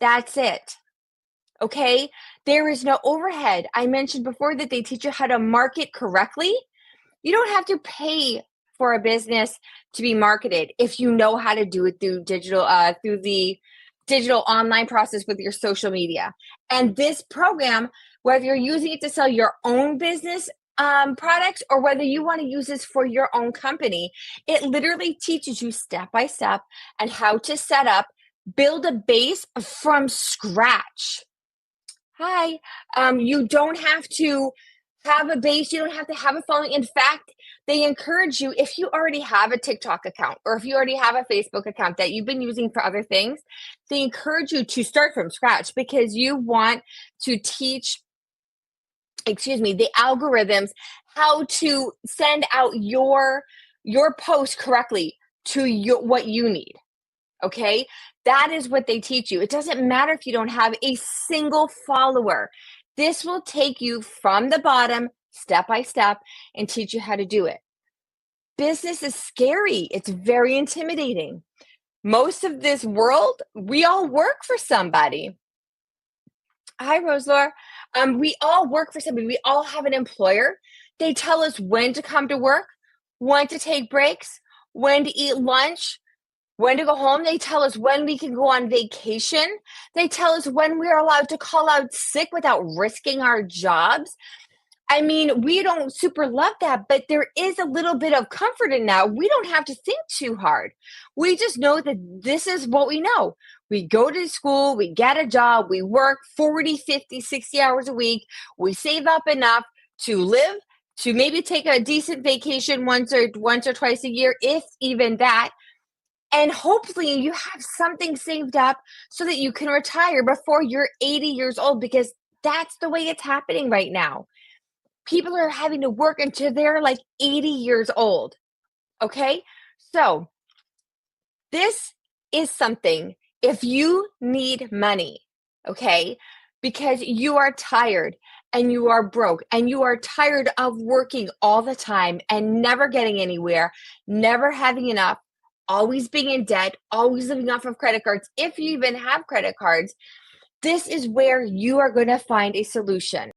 That's it. Okay? There is no overhead. I mentioned before that they teach you how to market correctly. You don't have to pay for a business to be marketed if you know how to do it through the digital online process with your social media. And this program, whether you're using it to sell your own business products or whether you want to use this for your own company, it literally teaches you step by step and how to set up, build a base from scratch. Hi. You don't have to have a base. You don't have to have a following. In fact, they encourage you, if you already have a TikTok account or if you already have a Facebook account that you've been using for other things, they encourage you to start from scratch because you want to teach, the algorithms how to send out your post correctly to what you need. Okay? That is what they teach you. It doesn't matter if you don't have a single follower. This will take you from the bottom, step by step, and teach you how to do it. Business is scary, it's very intimidating. Most of this world, we all work for somebody. Hi, Roselor. We all work for somebody. We all have an employer. They tell us when to come to work, when to take breaks, when to eat lunch, when to go home. They tell us when we can go on vacation. They tell us when we're allowed to call out sick without risking our jobs. I mean, we don't super love that, but there is a little bit of comfort in that. We don't have to think too hard. We just know that this is what we know. We go to school, we get a job, we work 40, 50, 60 hours a week. We save up enough to live, to maybe take a decent vacation once or twice a year, if even that. And hopefully you have something saved up so that you can retire before you're 80 years old, because that's the way it's happening right now. People are having to work until they're like 80 years old. Okay? So, this is something, if you need money, okay, because you are tired and you are broke and you are tired of working all the time and never getting anywhere, never having enough, always being in debt, always living off of credit cards, if you even have credit cards, this is where you are going to find a solution.